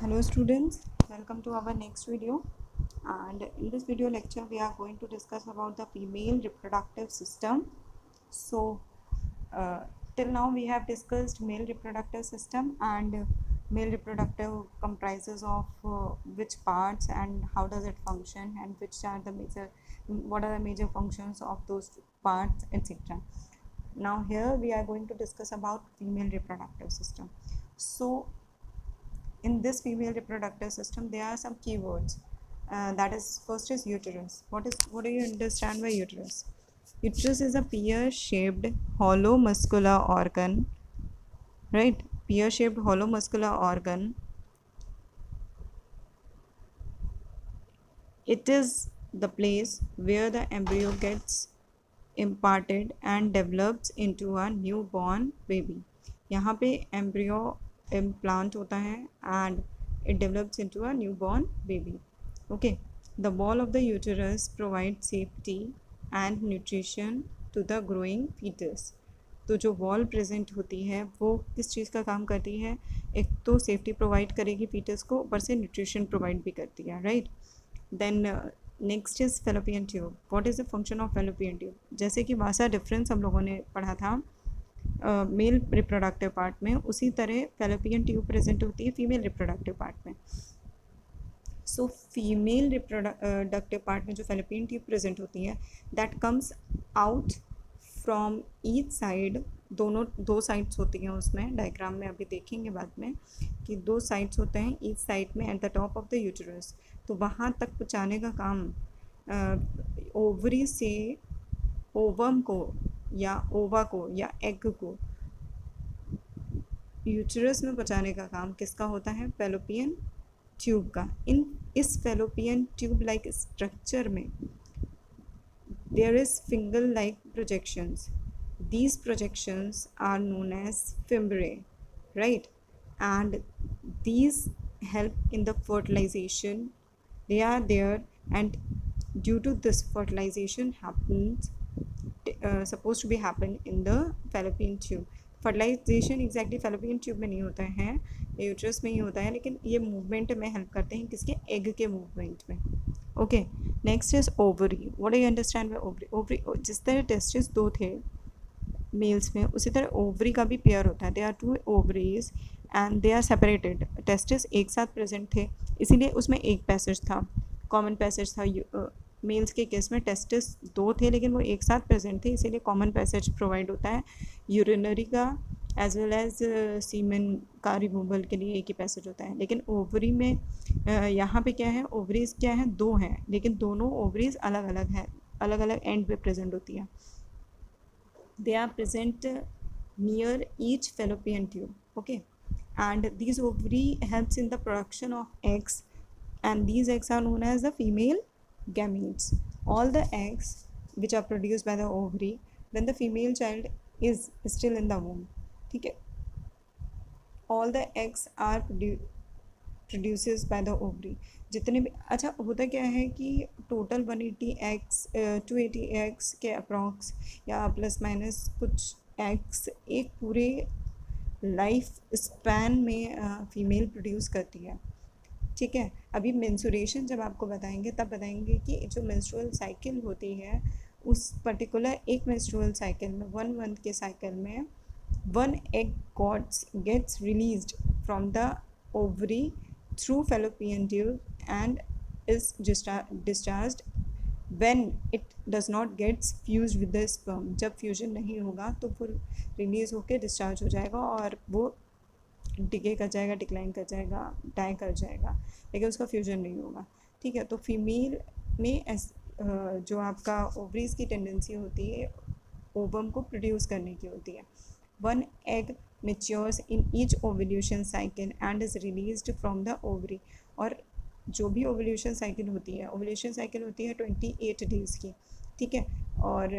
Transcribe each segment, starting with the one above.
Hello students, welcome to our next video. And in this video lecture we are going to discuss about the female reproductive system. So uh, till now we have discussed male reproductive system, and male reproductive comprises of which parts and how does it function, and what are the major functions of those parts, etc. Now here we are going to discuss about female reproductive system. So in this female reproductive system there are some keywords, that is, first is uterus. What do you understand by uterus? Uterus is a pear shaped hollow muscular organ, right? Pear shaped hollow muscular organ. It is the place where the embryo gets imparted and develops into a newborn baby. यहाँ पे embryo implant होता है and it develops into a newborn baby. Okay, the wall of the uterus provides safety and nutrition to the growing fetus. तो जो wall present होती है वो किस चीज़ का काम करती है? एक तो सेफ्टी प्रोवाइड करेगी फीटस को, ऊपर से न्यूट्रिशन प्रोवाइड भी करती है, right? Then next is fallopian tube. What is the function of fallopian tube? जैसे कि वासा डिफरेंस हम लोगों ने पढ़ा था मेल रिप्रोडक्टिव पार्ट में, उसी तरह फेलोपियन ट्यूब प्रेजेंट होती है फीमेल रिप्रोडक्टिव पार्ट में. सो फीमेल रिप्रोडक्टिव पार्ट में जो फेलोपियन ट्यूब प्रेजेंट होती है that comes out from each side. दो साइड्स होती हैं उसमें, डायग्राम में अभी देखेंगे बाद में कि दो साइड्स होते हैं ईच साइड में at the top of the uterus. तो वहाँ तक पहुँचाने का काम ओवरी से ओवम को या ओवा को या एग को यूटरस में पहुँचाने का काम किसका होता है? फेलोपियन ट्यूब का. इस फेलोपियन ट्यूब लाइक स्ट्रक्चर में there is finger like projections. These projections are known as fimbriae, right? And these help in the fertilization. They are there, and due to this fertilization happens supposed to be happen in the fallopian tube. Fertilization exactly fallopian tube में नहीं होता है, uterus में ही होता है, लेकिन ये movement में हेल्प करते हैं किसके? एग के मूवमेंट में. Okay, next is ovary. What do you understand by ovary? Ovary जिस तरह टेस्टिस दो थे मेल्स में, उसी तरह ओवरी का भी पेयर होता है. They are two ovaries and they are separated. Testis एक साथ प्रेजेंट थे, इसीलिए उसमें एक पैसेज था, कॉमन पैसेज था. मेल्स के केस में टेस्टिस दो थे लेकिन वो एक साथ प्रेजेंट थे, इसीलिए कॉमन पैसेज प्रोवाइड होता है. यूरिनरी का एज वेल एज सीमेन का रिमूवल के लिए एक ही पैसेज होता है. लेकिन ओवरी में यहाँ पे क्या है? ओवरीज क्या है? दो हैं, लेकिन दोनों ओवरीज अलग अलग हैं, अलग अलग एंड पे प्रेजेंट होती है. They are present near each fallopian tube. Okay, and these ovary helps in the production of eggs, and these eggs are known as the female gametes. All the eggs which are produced by the ovary when the female child is still in the womb. ठीक है, all the eggs are produces by the ovary. जितने भी, अच्छा होता क्या है कि total 180 eggs 280 eggs के अप्रॉक्स या प्लस माइनस कुछ एग्स एक पूरे लाइफ स्पैन में फीमेल प्रोड्यूस करती है. ठीक है, अभी मेंसुरेशन जब आपको बताएंगे तब बताएंगे कि जो मेंस्ट्रुअल साइकिल होती है उस पर्टिकुलर एक मेंस्ट्रुअल साइकिल में 1 मंथ के साइकिल में 1 egg gets released from the ovary through fallopian tube and is discharged when it does not gets fused with the sperm. जब फ्यूजन नहीं होगा तो फिर रिलीज़ होकर डिस्चार्ज हो जाएगा और वो डिके कर जाएगा, डिक्लाइन कर जाएगा, डाई कर जाएगा, लेकिन उसका फ्यूजन नहीं होगा. ठीक है, तो फीमेल में जो आपका ओवरीज की टेंडेंसी होती है ओवम को प्रोड्यूस करने की होती है. 1 egg matures in each ovulation cycle and is released from the ovary. और जो भी ओवल्यूशन साइकिल होती है, ओवल्यूशन साइकिल होती है 28 डेज़ की. ठीक है, और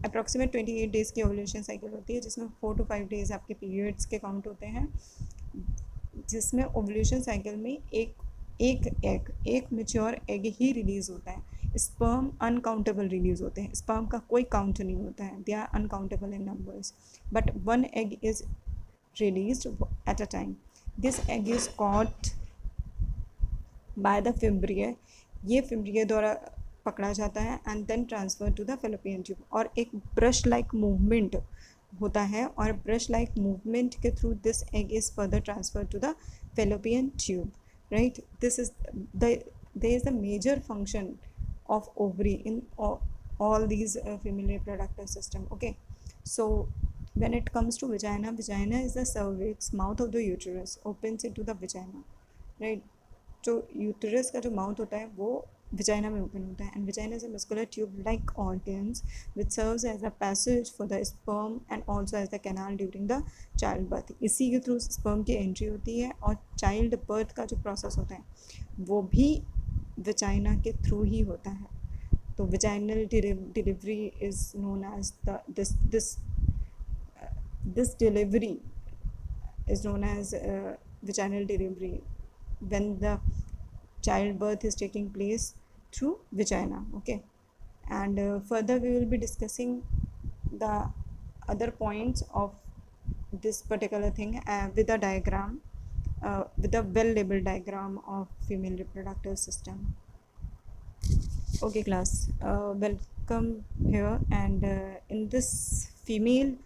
अप्रॉक्सीमेट 28 डेज़ की ओवल्यूशन साइकिल होती है जिसमें 4 to 5 डेज़ आपके पीरियड्स के काउंट होते हैं, जिसमें ओवल्यूशन साइकिल में एक मेच्योर एग ही रिलीज़ होता है. स्पर्म अनकाउंटेबल रिलीज़ होते हैं, स्पर्म का कोई काउंट नहीं होता है, they are uncountable in numbers, but 1 egg is released at a time. This egg is caught by the fimbria, ये फिम्ब्रिया द्वारा पकड़ा जाता है and then transfer to the fallopian tube, और एक ब्रश लाइक मूवमेंट होता है, और ब्रश लाइक मूवमेंट के through this egg is further transfer to the fallopian tube, right. This is there is a major function of ovary in all these female reproductive system. Okay, so when it comes to vagina, vagina is the cervix, mouth of the uterus opens into the vagina, right. जो uterus का जो mouth होता है वो vagina में open होता है, and vagina is a muscular tube like organs which serves as a passage for the sperm and also as the canal during the child birth. इसी के थ्रू स्पर्म की एंट्री होती है, और चाइल्ड बर्थ का जो प्रोसेस होता है वो भी विजाइना के थ्रू ही होता है. तो vaginal delivery is known as this delivery is known as vaginal delivery when the childbirth is taking place through vagina. Okay, and further we will be discussing the other points of this particular thing with a diagram, with a well labeled diagram of female reproductive system. Okay class, welcome here, and in this female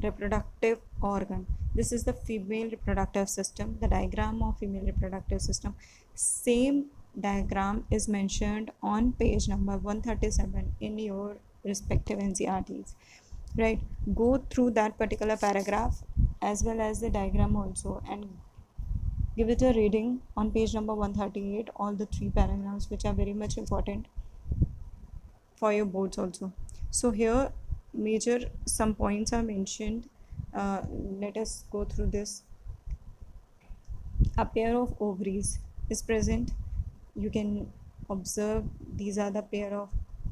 reproductive organ, this is the female reproductive system, the diagram of female reproductive system. Same diagram is mentioned on page number 137 in your respective NCERTs, right. Go through that particular paragraph as well as the diagram also, and give it a reading on page number 138, all the 3 paragraphs which are very much important for your boards also. So here major some points are mentioned. Let us go through this. A pair of ovaries is present. You can observe these are the pair of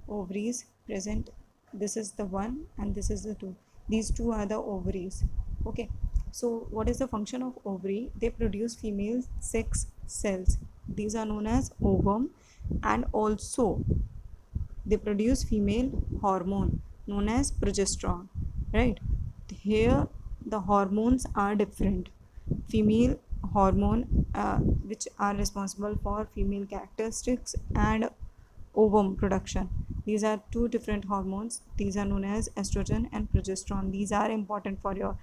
ovaries present. This is the one and this is the two. These two are the ovaries. Okay, so what is the function of ovary? They produce female sex cells. These are known as ovum, and also they produce female hormone known as progesterone, right. Here the hormones are different. Female hormone which are responsible for female characteristics and ovum production, these are two different hormones. These are known as estrogen and progesterone. These are important for your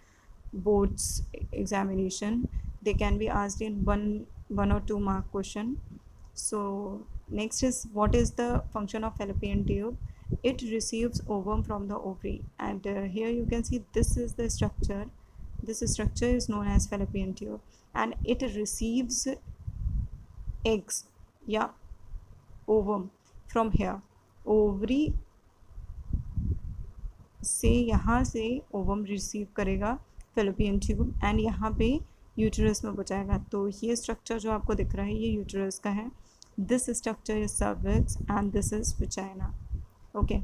boards examination. They can be asked in one or 2 mark question. So next is, what is the function of fallopian tube? It receives ovum from the ovary, and here you can see this is the structure. This structure is known as fallopian tube, and it receives eggs, yeah, ovum from here. ovary से यहाँ से ovum receive करेगा fallopian tube, and यहाँ पे uterus में पहुँचाएगा. तो ये स्ट्रक्चर जो आपको दिख रहा है ये यूटरस का है. This structure is cervix and this is vagina. Okay,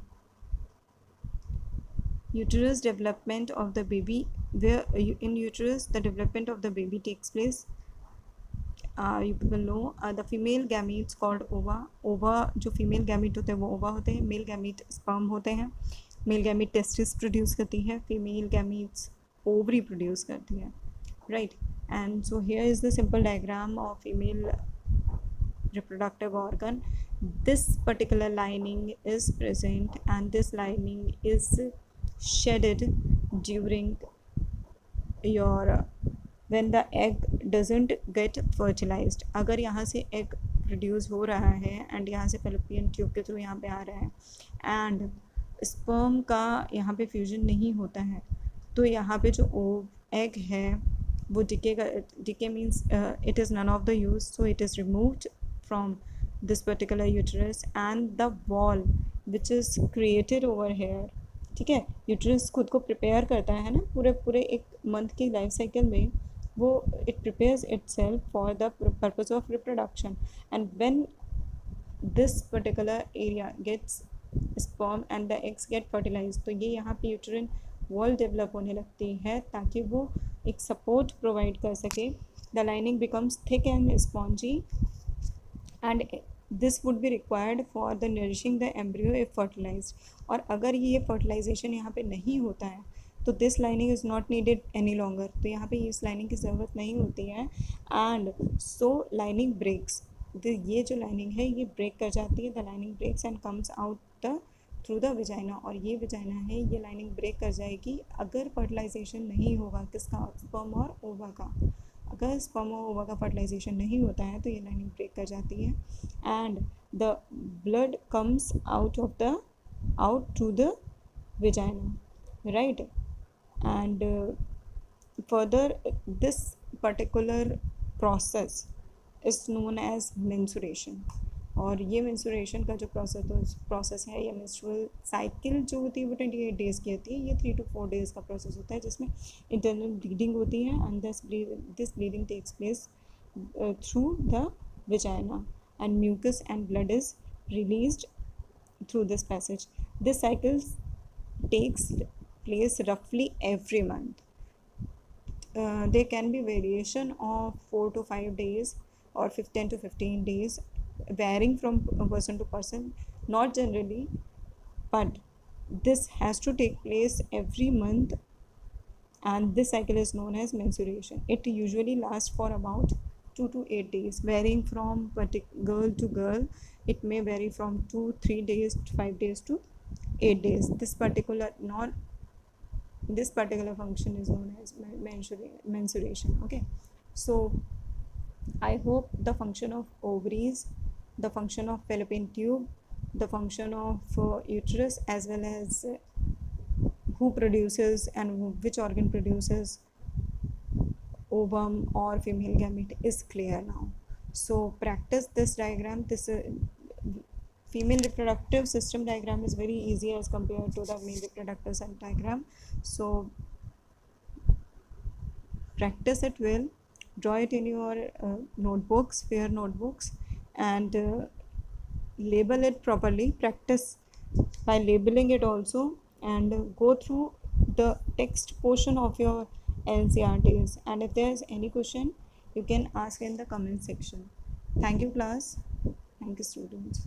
uterus development of the baby, where in uterus the development of the baby takes place. You people know the female gametes called ova. Ova जो female gamete होते हैं वो ova होते हैं. Male gamete sperm होते हैं. Male gamete testis produce करती है. Female gametes ovary produce करती है, right. And so here is the simple diagram of female reproductive organ. This particular lining is present, and this lining is shedded during your when the egg doesn't get fertilized. अगर यहाँ से egg produce हो रहा है and यहाँ से fallopian tube के through यहाँ पे आ रहा है and sperm का यहाँ पे fusion नहीं होता है, तो यहाँ पे जो egg है वो decay means it is none of the use, so it is removed from this particular uterus, and the wall which is created over here, ठीक है. यूटरस खुद को प्रिपेयर करता है ना पूरे एक मंथ की लाइफ साइकिल में, वो it prepares itself for the purpose of reproduction, and when this particular area gets sperm and the eggs get fertilize, तो ये यहाँ पे यूटरन वॉल डेवलप होने लगती है ताकि वो एक सपोर्ट प्रोवाइड कर सके. The lining becomes thick and spongy, and this would be required for the nourishing the embryo if fertilized. और अगर ये fertilization यहाँ पे नहीं होता है तो this lining is not needed any longer, तो यहाँ पे इस lining की ज़रूरत नहीं होती है, and so lining breaks. ये जो लाइनिंग है ये ब्रेक कर जाती है, the lining breaks and comes out the through the vagina, और ये विजाइना है ये लाइनिंग ब्रेक कर जाएगी अगर फर्टिलाइजेशन नहीं होगा किसका, स्पर्म और ओवा का। अगर स्पर्म और ओवा का फर्टिलाइजेशन नहीं होता है तो ये लाइनिंग ब्रेक कर जाती है, and the blood comes out to the vagina, right? And further, this particular process is known as menstruation, और ये मेंस्ट्रुएशन का जो प्रोसेस है या मेंस्ट्रुअल साइकिल जो होती है वो 28 डेज़ की होती है। ये 3 to 4 डेज़ का प्रोसेस होता है जिसमें इंटरनल ब्लीडिंग होती है, and this bleeding takes place through the vagina, and mucus and blood is released through this passage. This cycle takes place roughly every month. There can be variation of 4 to 5 days or 10 to 15 days, varying from person to person, not generally, but this has to take place every month, and this cycle is known as menstruation. It usually lasts for about 2 to 8 days, varying from girl to girl. It may vary from 2-3 days, 5 days to 8 days. This particular function is known as menstruation. Okay, so I hope the function of ovaries, the function of fallopian tube, the function of uterus, as well as who produces and which organ produces ovum or female gamete is clear now. So practice this diagram. This female reproductive system diagram is very easy as compared to the male reproductive system diagram. So practice it well, draw it in your notebooks, fair notebooks, and label it properly. Practice by labeling it also, and go through the text portion of your NCERTs, and if there is any question you can ask in the comment section. Thank you class, thank you students.